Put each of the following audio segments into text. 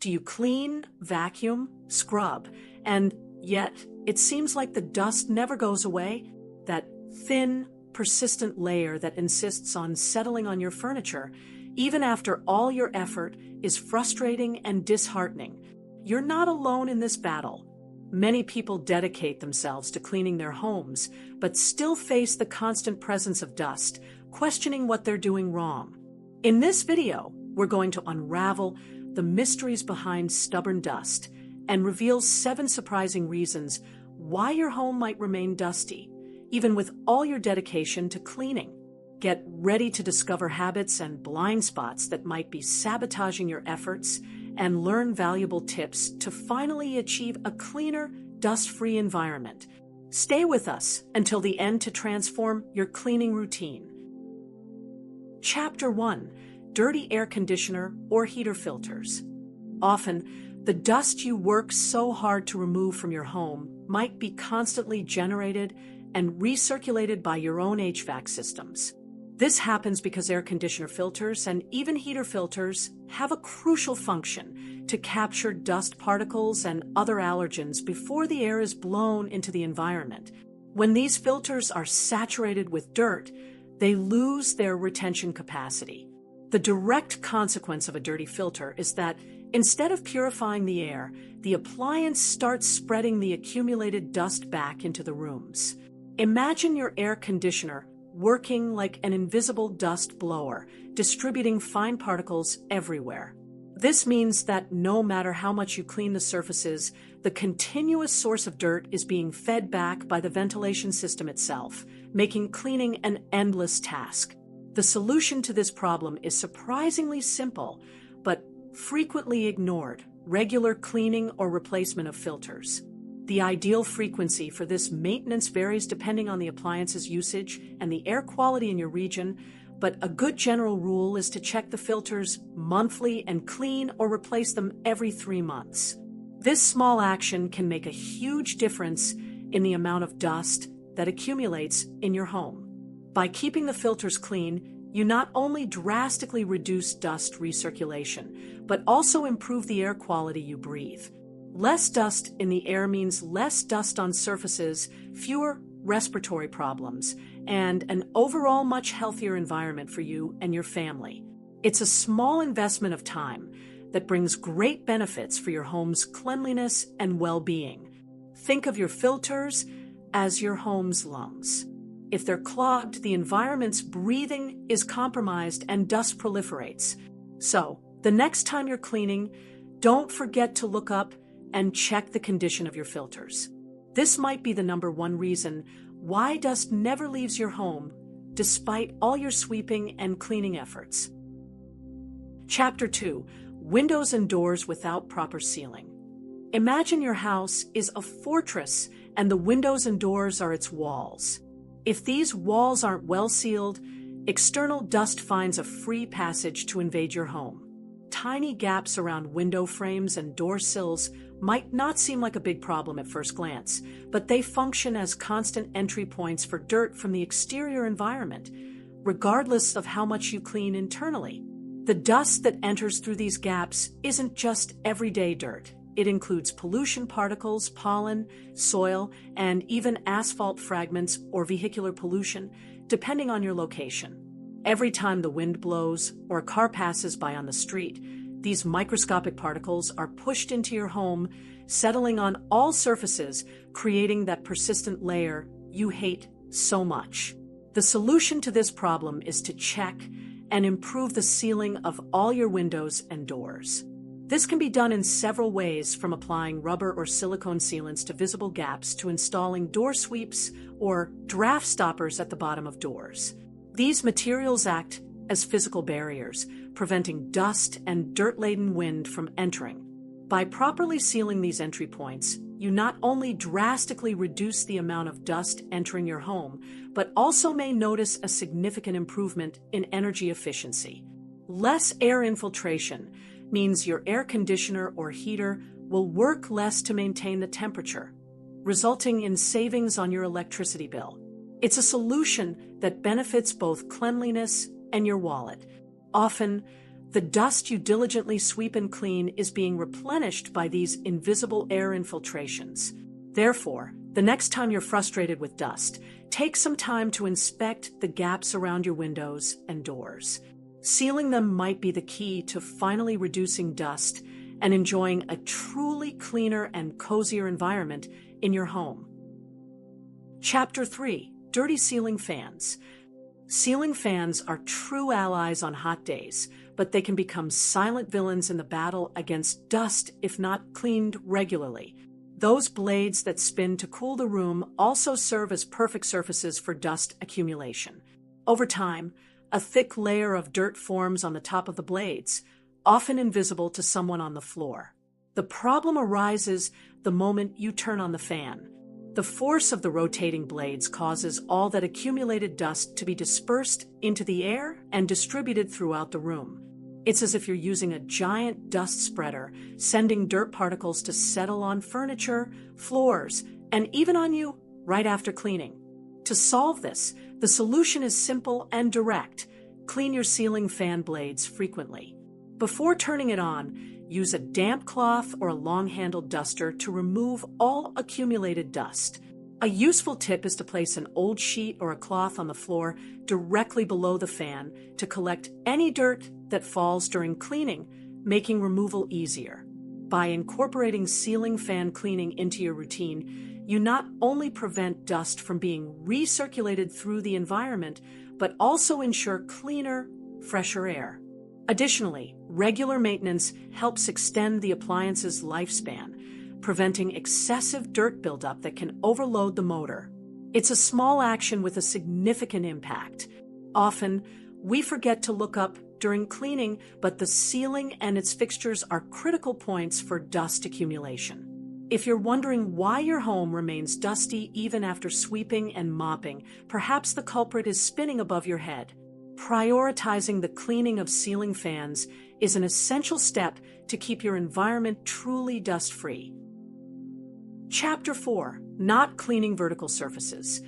Do you clean, vacuum, scrub, and yet it seems like the dust never goes away? That thin, persistent layer that insists on settling on your furniture, even after all your effort, is frustrating and disheartening. You're not alone in this battle. Many people dedicate themselves to cleaning their homes, but still face the constant presence of dust, questioning what they're doing wrong. In this video, we're going to unravel the mysteries behind stubborn dust and reveal 7 surprising reasons why your home might remain dusty, even with all your dedication to cleaning. Get ready to discover habits and blind spots that might be sabotaging your efforts and learn valuable tips to finally achieve a cleaner, dust-free environment. Stay with us until the end to transform your cleaning routine. Chapter 1: Dirty air conditioner or heater filters. Often, the dust you work so hard to remove from your home might be constantly generated and recirculated by your own HVAC systems. This happens because air conditioner filters and even heater filters have a crucial function to capture dust particles and other allergens before the air is blown into the environment. When these filters are saturated with dirt, they lose their retention capacity. The direct consequence of a dirty filter is that instead of purifying the air, the appliance starts spreading the accumulated dust back into the rooms. Imagine your air conditioner working like an invisible dust blower, distributing fine particles everywhere. This means that no matter how much you clean the surfaces, the continuous source of dirt is being fed back by the ventilation system itself, making cleaning an endless task. The solution to this problem is surprisingly simple, but frequently ignored: regular cleaning or replacement of filters. The ideal frequency for this maintenance varies depending on the appliance's usage and the air quality in your region, but a good general rule is to check the filters monthly and clean or replace them every 3 months. This small action can make a huge difference in the amount of dust that accumulates in your home. By keeping the filters clean, you not only drastically reduce dust recirculation, but also improve the air quality you breathe. Less dust in the air means less dust on surfaces, fewer respiratory problems, and an overall much healthier environment for you and your family. It's a small investment of time that brings great benefits for your home's cleanliness and well-being. Think of your filters as your home's lungs. If they're clogged, the environment's breathing is compromised and dust proliferates. So, the next time you're cleaning, don't forget to look up and check the condition of your filters. This might be the #1 reason why dust never leaves your home, despite all your sweeping and cleaning efforts. Chapter 2: Windows and doors without proper sealing. Imagine your house is a fortress and the windows and doors are its walls. If these walls aren't well sealed, external dust finds a free passage to invade your home. Tiny gaps around window frames and door sills might not seem like a big problem at first glance, but they function as constant entry points for dirt from the exterior environment, regardless of how much you clean internally. The dust that enters through these gaps isn't just everyday dirt. It includes pollution particles, pollen, soil, and even asphalt fragments or vehicular pollution, depending on your location. Every time the wind blows or a car passes by on the street, these microscopic particles are pushed into your home, settling on all surfaces, creating that persistent layer you hate so much. The solution to this problem is to check and improve the sealing of all your windows and doors. This can be done in several ways, from applying rubber or silicone sealants to visible gaps to installing door sweeps or draft stoppers at the bottom of doors. These materials act as physical barriers, preventing dust and dirt-laden wind from entering. By properly sealing these entry points, you not only drastically reduce the amount of dust entering your home, but also may notice a significant improvement in energy efficiency. Less air infiltration means your air conditioner or heater will work less to maintain the temperature, resulting in savings on your electricity bill. It's a solution that benefits both cleanliness and your wallet. Often, The dust you diligently sweep and clean is being replenished by these invisible air infiltrations. Therefore, the next time you're frustrated with dust, take some time to inspect the gaps around your windows and doors. Sealing them might be the key to finally reducing dust and enjoying a truly cleaner and cozier environment in your home. Chapter 3: Dirty Ceiling Fans. Ceiling fans are true allies on hot days, but they can become silent villains in the battle against dust if not cleaned regularly. Those blades that spin to cool the room also serve as perfect surfaces for dust accumulation. Over time, a thick layer of dirt forms on the top of the blades, often invisible to someone on the floor. The problem arises the moment you turn on the fan. The force of the rotating blades causes all that accumulated dust to be dispersed into the air and distributed throughout the room. It's as if you're using a giant dust spreader, sending dirt particles to settle on furniture, floors, and even on you right after cleaning. To solve this, the solution is simple and direct. Clean your ceiling fan blades frequently. Before turning it on, use a damp cloth or a long-handled duster to remove all accumulated dust. A useful tip is to place an old sheet or a cloth on the floor directly below the fan to collect any dirt that falls during cleaning, making removal easier. By incorporating ceiling fan cleaning into your routine, you not only prevent dust from being recirculated through the environment, but also ensure cleaner, fresher air. Additionally, regular maintenance helps extend the appliance's lifespan, preventing excessive dirt buildup that can overload the motor. It's a small action with a significant impact. Often, we forget to look up during cleaning, but the ceiling and its fixtures are critical points for dust accumulation. If you're wondering why your home remains dusty even after sweeping and mopping, perhaps the culprit is spinning above your head. Prioritizing the cleaning of ceiling fans is an essential step to keep your environment truly dust-free. Chapter 4: Not Cleaning Vertical Surfaces.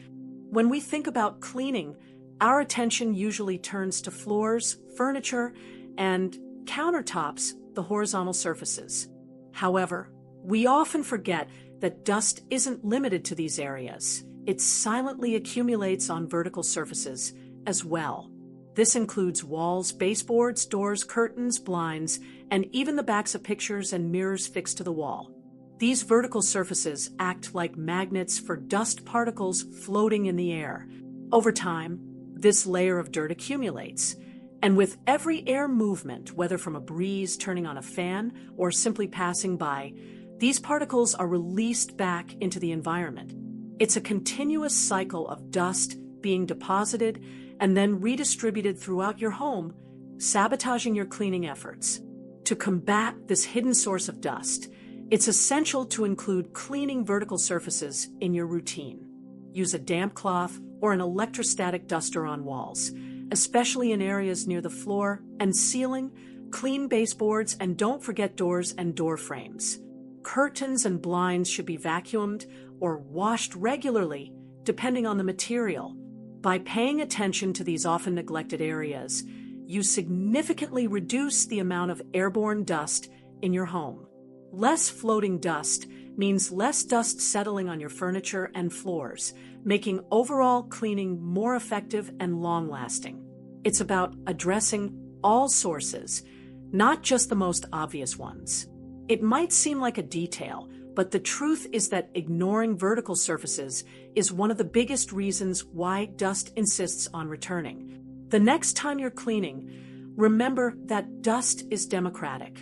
When we think about cleaning, our attention usually turns to floors, furniture, and countertops, the horizontal surfaces. However, we often forget that dust isn't limited to these areas. It silently accumulates on vertical surfaces as well. This includes walls, baseboards, doors, curtains, blinds, and even the backs of pictures and mirrors fixed to the wall. These vertical surfaces act like magnets for dust particles floating in the air. Over time, this layer of dirt accumulates, and with every air movement, whether from a breeze turning on a fan or simply passing by, these particles are released back into the environment. It's a continuous cycle of dust being deposited and then redistributed throughout your home, sabotaging your cleaning efforts. To combat this hidden source of dust, it's essential to include cleaning vertical surfaces in your routine. Use a damp cloth or an electrostatic duster on walls, especially in areas near the floor and ceiling. Clean baseboards, and don't forget doors and door frames. Curtains and blinds should be vacuumed or washed regularly, depending on the material. By paying attention to these often neglected areas, you significantly reduce the amount of airborne dust in your home. Less floating dust means less dust settling on your furniture and floors, making overall cleaning more effective and long-lasting. It's about addressing all sources, not just the most obvious ones. It might seem like a detail, but the truth is that ignoring vertical surfaces is one of the biggest reasons why dust insists on returning. The next time you're cleaning, remember that dust is democratic.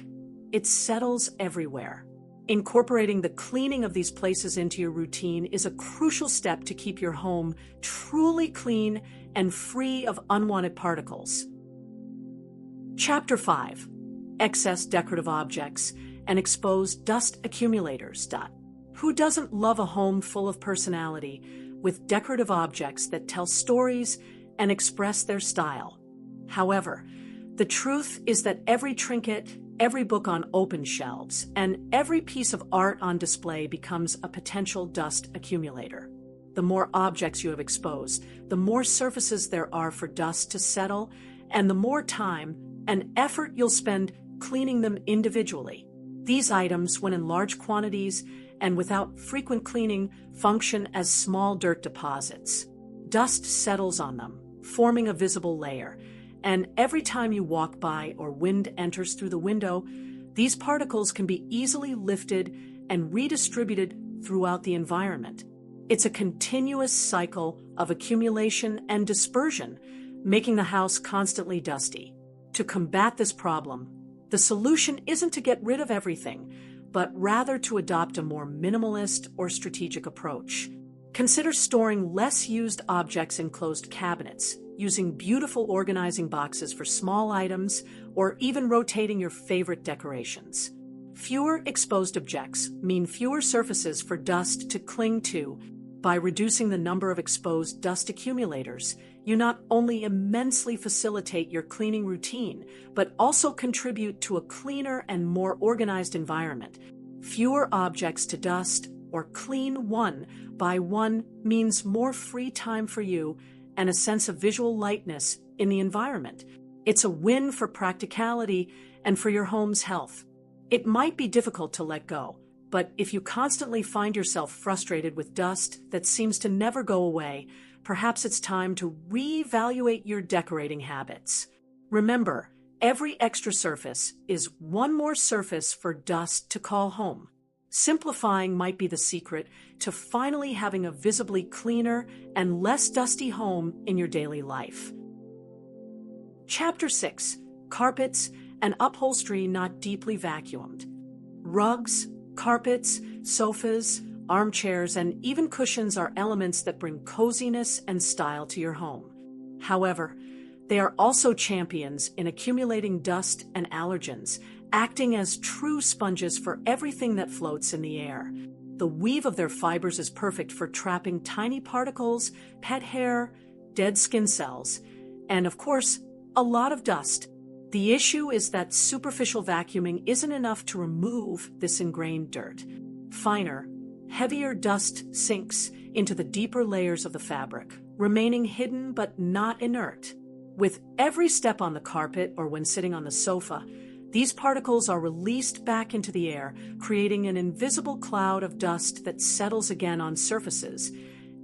It settles everywhere. Incorporating the cleaning of these places into your routine is a crucial step to keep your home truly clean and free of unwanted particles. Chapter 5: Excess Decorative Objects and Exposed Dust Accumulators. Who doesn't love a home full of personality with decorative objects that tell stories and express their style? However, the truth is that every trinket, every book on open shelves, and every piece of art on display becomes a potential dust accumulator. The more objects you have exposed, the more surfaces there are for dust to settle, and the more time and effort you'll spend cleaning them individually. These items, when in large quantities and without frequent cleaning, function as small dirt deposits. Dust settles on them, forming a visible layer, and every time you walk by or wind enters through the window, these particles can be easily lifted and redistributed throughout the environment. It's a continuous cycle of accumulation and dispersion, making the house constantly dusty. To combat this problem, the solution isn't to get rid of everything, but rather to adopt a more minimalist or strategic approach. Consider storing less used objects in closed cabinets, using beautiful organizing boxes for small items, or even rotating your favorite decorations. Fewer exposed objects mean fewer surfaces for dust to cling to. By reducing the number of exposed dust accumulators, you not only immensely facilitate your cleaning routine, but also contribute to a cleaner and more organized environment. Fewer objects to dust or clean one by one means more free time for you and a sense of visual lightness in the environment. It's a win for practicality and for your home's health. It might be difficult to let go, but if you constantly find yourself frustrated with dust that seems to never go away, perhaps it's time to reevaluate your decorating habits. Remember, every extra surface is one more surface for dust to call home. Simplifying might be the secret to finally having a visibly cleaner and less dusty home in your daily life. Chapter 6: Carpets and Upholstery Not Deeply Vacuumed. Rugs, carpets, sofas, armchairs, and even cushions are elements that bring coziness and style to your home. However, they are also champions in accumulating dust and allergens, acting as true sponges for everything that floats in the air. The weave of their fibers is perfect for trapping tiny particles, pet hair, dead skin cells, and of course, a lot of dust. The issue is that superficial vacuuming isn't enough to remove this ingrained dirt. Finer, heavier dust sinks into the deeper layers of the fabric, remaining hidden but not inert. With every step on the carpet or when sitting on the sofa, these particles are released back into the air, creating an invisible cloud of dust that settles again on surfaces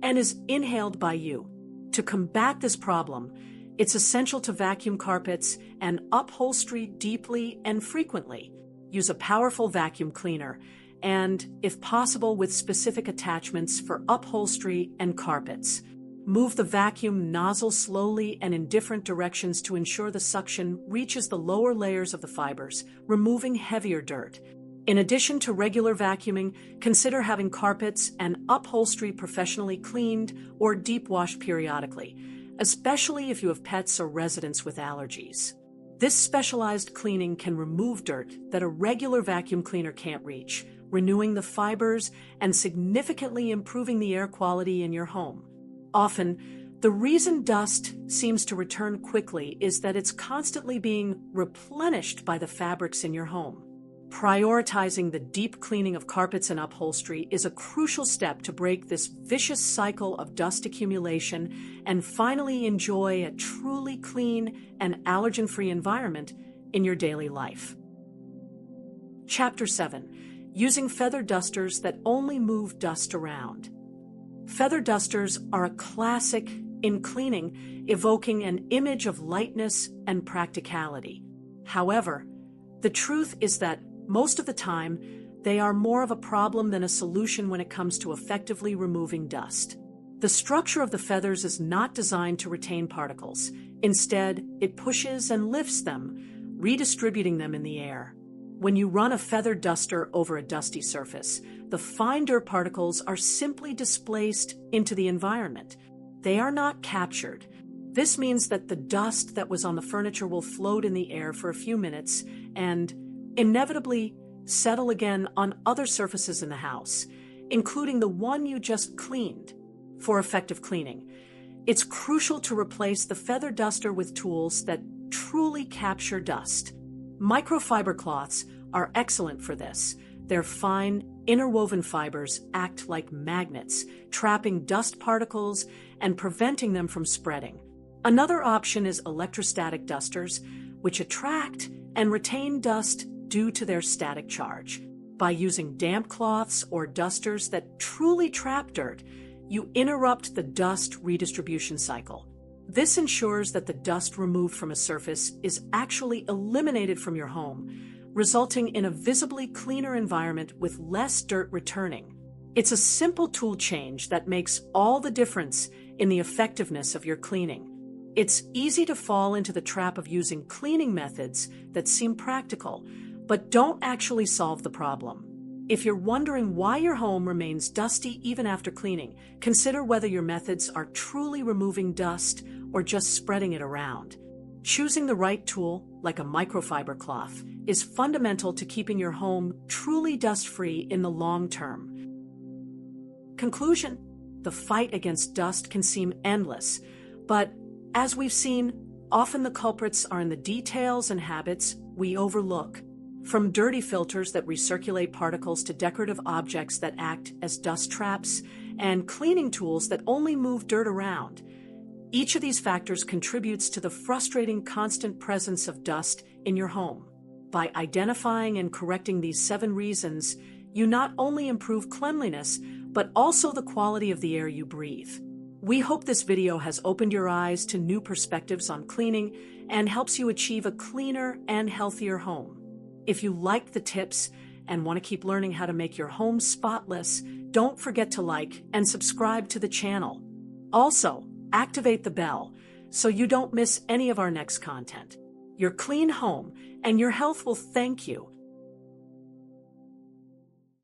and is inhaled by you. To combat this problem, it's essential to vacuum carpets and upholstery deeply and frequently. Use a powerful vacuum cleaner and, if possible, with specific attachments for upholstery and carpets. Move the vacuum nozzle slowly and in different directions to ensure the suction reaches the lower layers of the fibers, removing heavier dirt. In addition to regular vacuuming, consider having carpets and upholstery professionally cleaned or deep washed periodically, especially if you have pets or residents with allergies. This specialized cleaning can remove dirt that a regular vacuum cleaner can't reach, renewing the fibers and significantly improving the air quality in your home. Often, the reason dust seems to return quickly is that it's constantly being replenished by the fabrics in your home. Prioritizing the deep cleaning of carpets and upholstery is a crucial step to break this vicious cycle of dust accumulation and finally enjoy a truly clean and allergen-free environment in your daily life. Chapter 7: Using feather dusters that only move dust around. Feather dusters are a classic in cleaning, evoking an image of lightness and practicality. However, the truth is that most of the time, they are more of a problem than a solution when it comes to effectively removing dust. The structure of the feathers is not designed to retain particles. Instead, it pushes and lifts them, redistributing them in the air. When you run a feather duster over a dusty surface, the fine dirt particles are simply displaced into the environment. They are not captured. This means that the dust that was on the furniture will float in the air for a few minutes and inevitably settle again on other surfaces in the house, including the one you just cleaned. For effective cleaning, it's crucial to replace the feather duster with tools that truly capture dust. Microfiber cloths are excellent for this. Their fine, interwoven fibers act like magnets, trapping dust particles and preventing them from spreading. Another option is electrostatic dusters, which attract and retain dust due to their static charge. By using damp cloths or dusters that truly trap dirt, you interrupt the dust redistribution cycle. This ensures that the dust removed from a surface is actually eliminated from your home, resulting in a visibly cleaner environment with less dirt returning. It's a simple tool change that makes all the difference in the effectiveness of your cleaning. It's easy to fall into the trap of using cleaning methods that seem practical, but don't actually solve the problem. If you're wondering why your home remains dusty even after cleaning, consider whether your methods are truly removing dust or just spreading it around. Choosing the right tool, like a microfiber cloth, is fundamental to keeping your home truly dust-free in the long term. Conclusion: the fight against dust can seem endless, but as we've seen, often the culprits are in the details and habits we overlook. From dirty filters that recirculate particles to decorative objects that act as dust traps and cleaning tools that only move dirt around, each of these factors contributes to the frustrating constant presence of dust in your home. By identifying and correcting these 7 reasons, you not only improve cleanliness, but also the quality of the air you breathe. We hope this video has opened your eyes to new perspectives on cleaning and helps you achieve a cleaner and healthier home. If you liked the tips and want to keep learning how to make your home spotless, don't forget to like and subscribe to the channel. Also, activate the bell so you don't miss any of our next content. Your clean home and your health will thank you.